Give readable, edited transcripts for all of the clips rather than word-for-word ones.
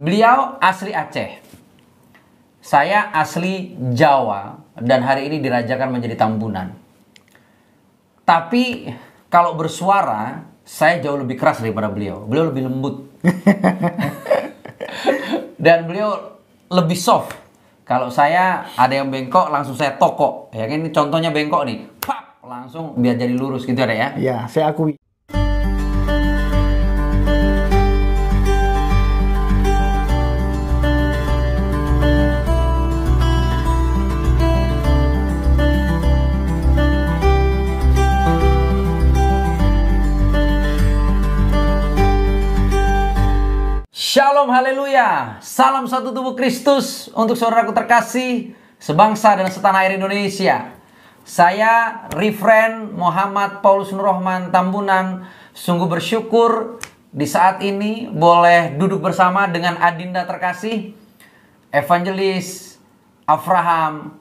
Beliau asli Aceh. Saya asli Jawa dan hari ini dirajakan menjadi Tambunan. Tapi kalau bersuara, saya jauh lebih keras daripada beliau. Beliau lebih lembut. Dan beliau lebih soft. Kalau saya ada yang bengkok, langsung saya tokok. Ya kan, ini contohnya bengkok nih. Pap, langsung biar jadi lurus gitu ada ya. Ya, saya akui. Shalom, haleluya. Salam satu tubuh Kristus untuk saudaraku terkasih sebangsa dan setanah air Indonesia. Saya Reverend Muhammad Paulus Nurrohman Tambunan sungguh bersyukur di saat ini boleh duduk bersama dengan adinda terkasih Evangelis Avraham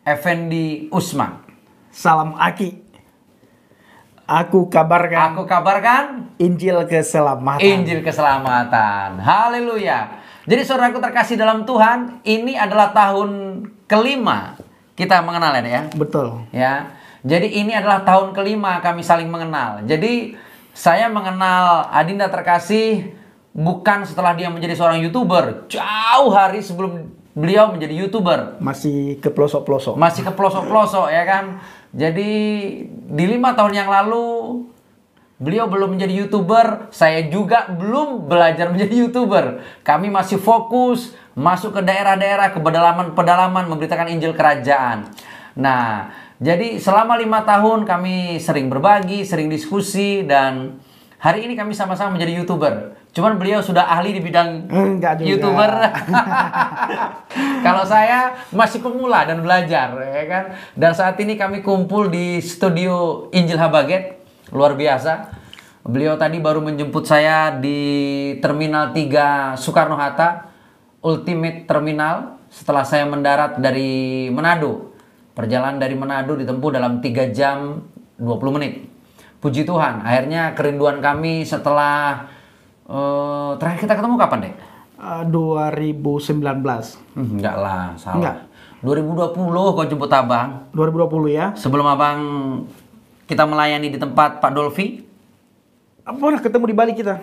Effendi Usman. Salam Aki. Aku kabarkan Injil keselamatan. Haleluya. Jadi saudaraku terkasih dalam Tuhan, ini adalah tahun kelima kita mengenal ya. Betul. Ya. Jadi ini adalah tahun kelima kami saling mengenal. Jadi saya mengenal adinda terkasih bukan setelah dia menjadi seorang YouTuber, jauh hari sebelum beliau menjadi YouTuber. Masih ke pelosok-pelosok. Ya kan. Jadi di 5 tahun yang lalu beliau belum menjadi YouTuber, saya juga belum belajar menjadi YouTuber. Kami masih fokus masuk ke daerah-daerah, ke pedalaman-pedalaman memberitakan Injil Kerajaan. Nah, jadi selama 5 tahun kami sering berbagi, sering diskusi, dan hari ini kami sama-sama menjadi YouTuber. Cuman beliau sudah ahli di bidang YouTuber. Kalau saya masih pemula dan belajar, ya kan. Dan saat ini kami kumpul di studio Injil Habaget, luar biasa. Beliau tadi baru menjemput saya di Terminal 3 Soekarno-Hatta, Ultimate Terminal, setelah saya mendarat dari Manado. Perjalanan dari Manado ditempuh dalam 3 jam 20 menit. Puji Tuhan, akhirnya kerinduan kami setelah terakhir kita ketemu kapan deh? 2019. Enggak lah, salah. Enggak. 2020 kau jemput abang. 2020 ya. Sebelum abang kita melayani di tempat Pak Dolfi. Pernah ketemu di Bali kita.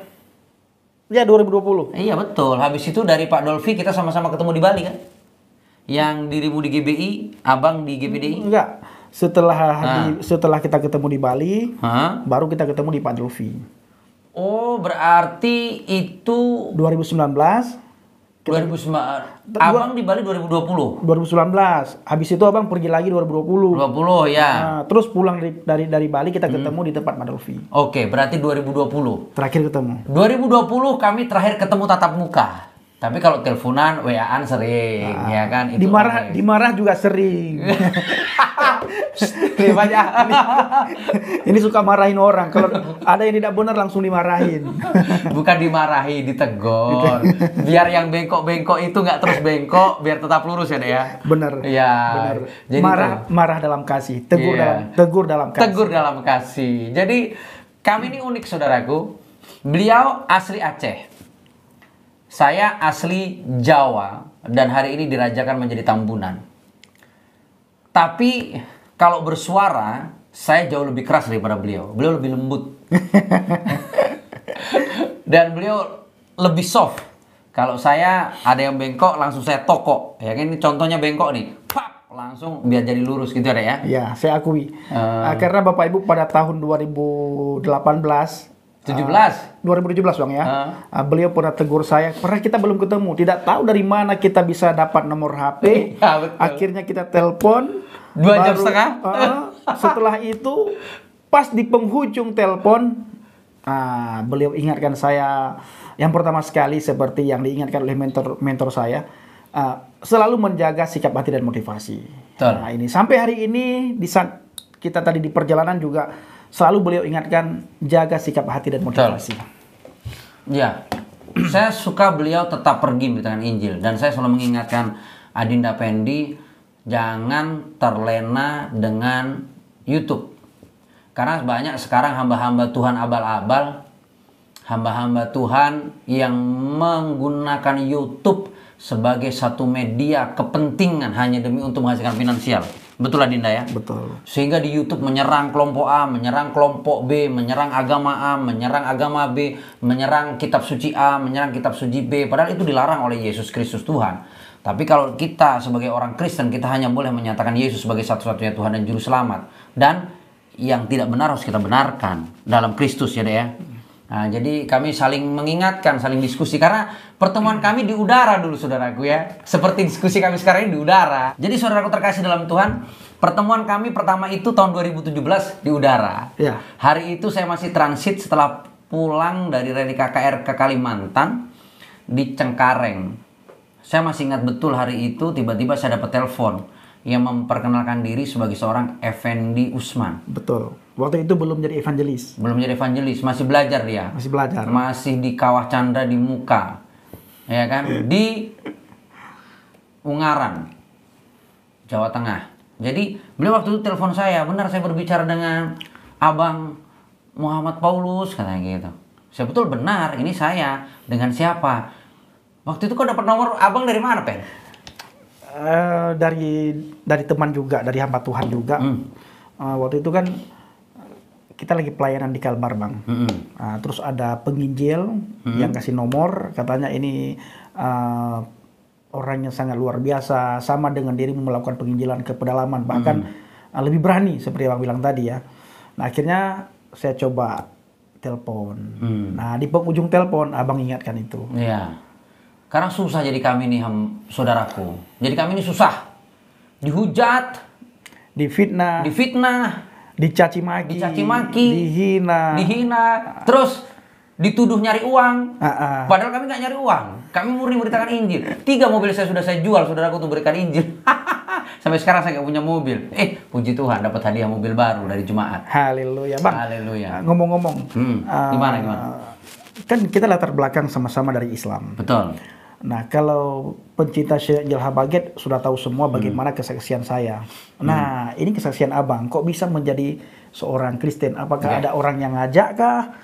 Ya 2020. Iya betul. Habis itu dari Pak Dolfi kita sama-sama ketemu di Bali kan? Yang dirimu di GBI, abang di GPDI? Enggak. Setelah kita ketemu di Bali, baru kita ketemu di Pak Dolfi. Oh, berarti itu 2019. Abang di Bali 2020. 2019. Habis itu abang pergi lagi 2020. 20 ya. Nah, terus pulang dari Bali kita ketemu di tempat Pak Dolfi. Oke, berarti 2020. Terakhir ketemu. 2020 kami terakhir ketemu tatap muka. Tapi kalau teleponan, WA-an sering, ya kan? Itu dimarah juga sering. Ini suka marahin orang. Kalau ada yang tidak benar langsung dimarahin. Bukan dimarahi, ditegur. Biar yang bengkok-bengkok itu nggak terus bengkok, biar tetap lurus ya, Dek ya. Bener. Ya. Bener. Jadi marah dalam kasih, tegur dalam kasih. Tegur dalam kasih. Jadi kami ini unik saudaraku. Beliau asli Aceh. Saya asli Jawa dan hari ini dirajakan menjadi Tambunan. Tapi kalau bersuara, saya jauh lebih keras daripada beliau. Beliau lebih lembut. Dan beliau lebih soft. Kalau saya ada yang bengkok, langsung saya tokok. Ya kan, ini contohnya bengkok nih. Pap, langsung biar jadi lurus gitu ada ya. Ya, saya akui. Karena Bapak Ibu pada tahun 2018 2017 Bang ya. Beliau pernah tegur saya, pernah kita belum ketemu, tidak tahu dari mana kita bisa dapat nomor HP. Ya, betul. Akhirnya kita telepon 2 jam setengah. Setelah itu pas di penghujung telepon, beliau ingatkan saya yang pertama sekali seperti yang diingatkan oleh mentor saya, selalu menjaga sikap hati dan motivasi. Nah, ini sampai hari ini di saat kita tadi di perjalanan juga selalu beliau ingatkan, jaga sikap hati dan motivasi. Ya, saya suka beliau tetap pergi dengan Injil. Dan saya selalu mengingatkan adinda Pendi, jangan terlena dengan YouTube. Karena banyak sekarang hamba-hamba Tuhan abal-abal hamba-hamba Tuhan yang menggunakan YouTube sebagai satu media kepentingan hanya demi untuk menghasilkan finansial. Betul lah Dinda ya? Betul. Sehingga di YouTube menyerang kelompok A, menyerang kelompok B, menyerang agama A, menyerang agama B, menyerang kitab suci A, menyerang kitab suci B. Padahal itu dilarang oleh Yesus Kristus Tuhan. Tapi kalau kita sebagai orang Kristen, kita hanya boleh menyatakan Yesus sebagai satu-satunya Tuhan dan Juru Selamat. Dan yang tidak benar harus kita benarkan dalam Kristus ya deh ya. Nah, jadi kami saling mengingatkan, saling diskusi. Karena pertemuan kami di udara dulu saudaraku ya. Seperti diskusi kami sekarang ini di udara. Jadi saudaraku terkasih dalam Tuhan, pertemuan kami pertama itu tahun 2017 di udara. Ya. Hari itu saya masih transit setelah pulang dari rally KKR ke Kalimantan di Cengkareng. Saya masih ingat betul hari itu tiba-tiba saya dapat telepon yang memperkenalkan diri sebagai seorang Effendi Usman. Betul. Waktu itu belum jadi evangelis. Belum jadi evangelis, masih belajar dia. Masih belajar. Masih di Kawah Chandra di Muka. Ya kan? Di Ungaran, Jawa Tengah. Jadi beliau waktu itu telepon saya, benar saya berbicara dengan Abang Muhammad Paulus, katanya gitu. Saya betul benar, ini saya. Dengan siapa? Waktu itu kok dapat nomor abang dari mana, Pen? Dari teman juga, dari hamba Tuhan juga. Waktu itu kan kita lagi pelayanan di Kalbar, Bang. Terus ada penginjil yang kasih nomor, katanya ini orang yang sangat luar biasa, sama dengan dirimu melakukan penginjilan ke pedalaman, bahkan lebih berani seperti Abang bilang tadi ya. Nah akhirnya saya coba telepon. Nah di penghujung telepon Abang ingatkan itu. Iya. Karena susah jadi kami nih saudaraku. Jadi kami ini susah. Dihujat, difitnah, dicaci maki, dihina, terus dituduh nyari uang. Padahal kami nggak nyari uang. Kami murni memberitakan Injil. 3 mobil saya sudah jual saudaraku untuk berikan Injil. Sampai sekarang saya nggak punya mobil. Puji Tuhan dapat hadiah mobil baru dari jemaat. Haleluya, Bang. Haleluya. Ngomong-ngomong, gimana? Kan kita latar belakang sama-sama dari Islam. Betul. Nah, kalau pencinta Syekh Angel Habaget sudah tahu semua bagaimana kesaksian saya. Nah, ini kesaksian Abang. Kok bisa menjadi seorang Kristen? Apakah ada orang yang ngajak kah?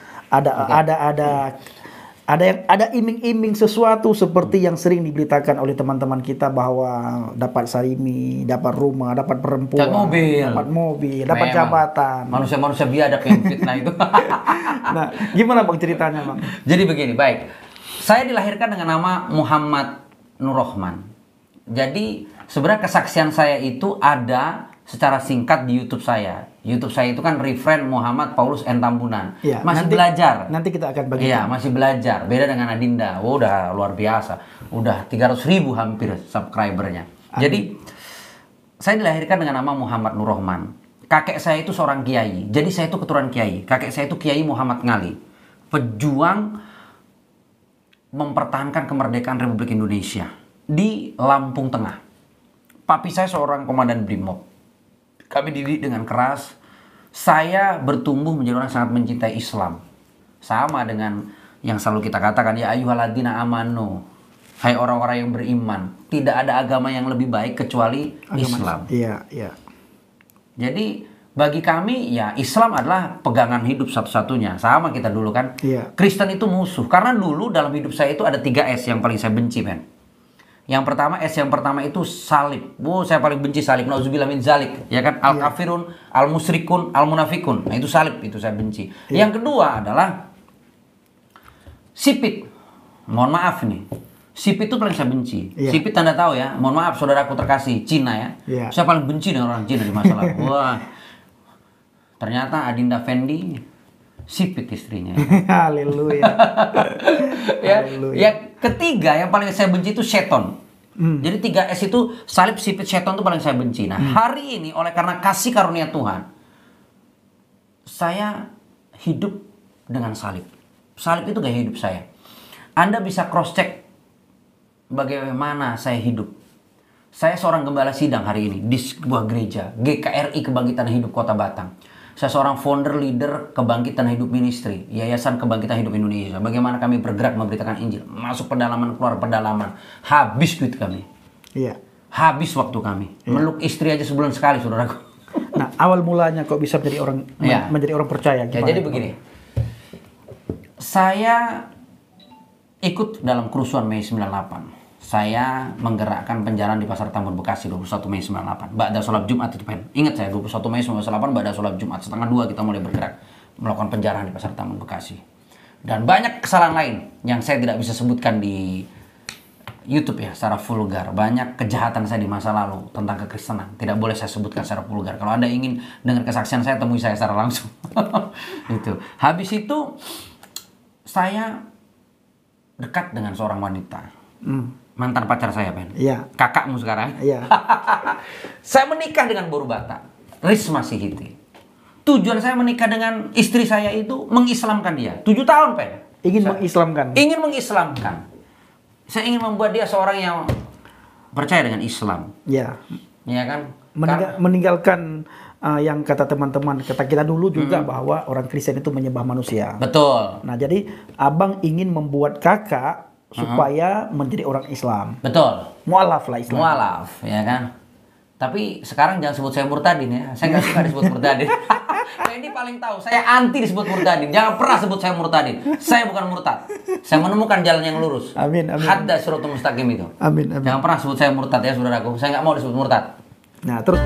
Ada iming-iming sesuatu seperti yang sering diberitakan oleh teman-teman kita bahwa dapat sarimi, dapat rumah, dapat perempuan, dapat mobil, dapat jabatan. Manusia-manusia biadab yang fitnah itu. Nah, gimana Bang ceritanya, Bang? Jadi begini, baik. Saya dilahirkan dengan nama Muhammad Nur Rahman. Jadi sebenarnya kesaksian saya itu ada secara singkat di YouTube saya. YouTube saya itu kan Refrain Muhammad Paulus N. Tambunan. Ya, masih belajar. Nanti kita akan bagikan. Iya, masih belajar. Beda dengan Adinda. Udah luar biasa. Udah 300.000 hampir subscribernya. Jadi saya dilahirkan dengan nama Muhammad Nur Rahman. Kakek saya itu seorang kiai. Jadi saya itu keturunan kiai. Kakek saya itu Kiai Muhammad Ngali. Pejuang mempertahankan kemerdekaan Republik Indonesia di Lampung Tengah. Papi saya seorang komandan Brimob. Kami dididik dengan keras. Saya bertumbuh menjadi orang yang sangat mencintai Islam. Sama dengan yang selalu kita katakan, ya ayyuhalladzina amanu. Hai orang-orang yang beriman. Tidak ada agama yang lebih baik kecuali Islam. Iya, iya. Jadi bagi kami ya Islam adalah pegangan hidup satu-satunya. Sama kita dulu kan. Iya. Kristen itu musuh. Karena dulu dalam hidup saya itu ada 3 S yang paling saya benci, men. Yang pertama itu salib. Saya paling benci salib. Nauzubillah min zalik. Ya kan? Al-kafirun, al-musyrikun, al-munafikun. Nah itu salib, itu saya benci. Iya. Yang kedua adalah sipit. Mohon maaf nih. Sipit itu paling saya benci. Iya. Sipit tanda tahu ya. Mohon maaf saudaraku terkasih, Cina ya. Iya. Saya paling benci dengan orang Cina di masa lalu. Wah. Ternyata Adinda Fendi sipit istrinya. Haleluya. Yang ketiga yang paling saya benci itu seton. Jadi 3S itu salib, sipit, seton itu paling saya benci. Nah hari ini oleh karena kasih karunia Tuhan, saya hidup dengan salib. Salib itu gaya hidup saya. Anda bisa cross check bagaimana saya hidup. Saya seorang gembala sidang hari ini di sebuah gereja GKRI Kebangkitan Hidup Kota Batang. Saya seorang founder leader Kebangkitan Hidup Ministry, Yayasan Kebangkitan Hidup Indonesia. Bagaimana kami bergerak memberitakan Injil, masuk pedalaman, keluar pedalaman. Habis duit kami. Iya. Habis waktu kami. Meluk istri aja sebulan sekali, saudaraku. Nah, awal mulanya kok bisa menjadi orang percaya? Ya, jadi begini. saya ikut dalam kerusuhan Mei 98. Saya menggerakkan penjarahan di Pasar Tambun Bekasi 21 Mei 98. Ba'da sholat Jumat itu, Pen. Ingat saya, 21 Mei 98 ba'da sholat Jumat. Setengah 2 kita mulai bergerak melakukan penjarahan di Pasar Tambun Bekasi. Dan banyak kesalahan lain yang saya tidak bisa sebutkan di YouTube ya secara vulgar. Banyak kejahatan saya di masa lalu tentang kekristenan. Tidak boleh saya sebutkan secara vulgar. Kalau Anda ingin dengar kesaksian saya, temui saya secara langsung. Itu. Habis itu saya dekat dengan seorang wanita. Mantan pacar saya, Ben. Iya. Kakakmu sekarang. Iya. Saya menikah dengan Boru Bata, Risma Sihiti. Tujuan saya menikah dengan istri saya itu mengislamkan dia. 7 tahun, Pen. Mengislamkan. Ingin mengislamkan. Saya ingin membuat dia seorang yang percaya dengan Islam. Ya. Ya kan? Meninggalkan yang kata teman-teman, kata kita dulu juga bahwa orang Kristen itu menyembah manusia. Betul. Nah, jadi abang ingin membuat kakak supaya menjadi orang Islam. Betul. Mualaf lah Islam. Mualaf, ya kan? Tapi sekarang jangan sebut saya murtadin ya. Saya nggak suka disebut murtadin. Saya ini paling tahu. Saya anti disebut murtadin. Jangan pernah sebut saya murtadin. Saya bukan murtad. Saya menemukan jalan yang lurus. Amin, amin. Hadda siratal mustaqim itu. Amin, amin. Jangan pernah sebut saya murtad ya, saudaraku. Saya nggak mau disebut murtad. Nah, terus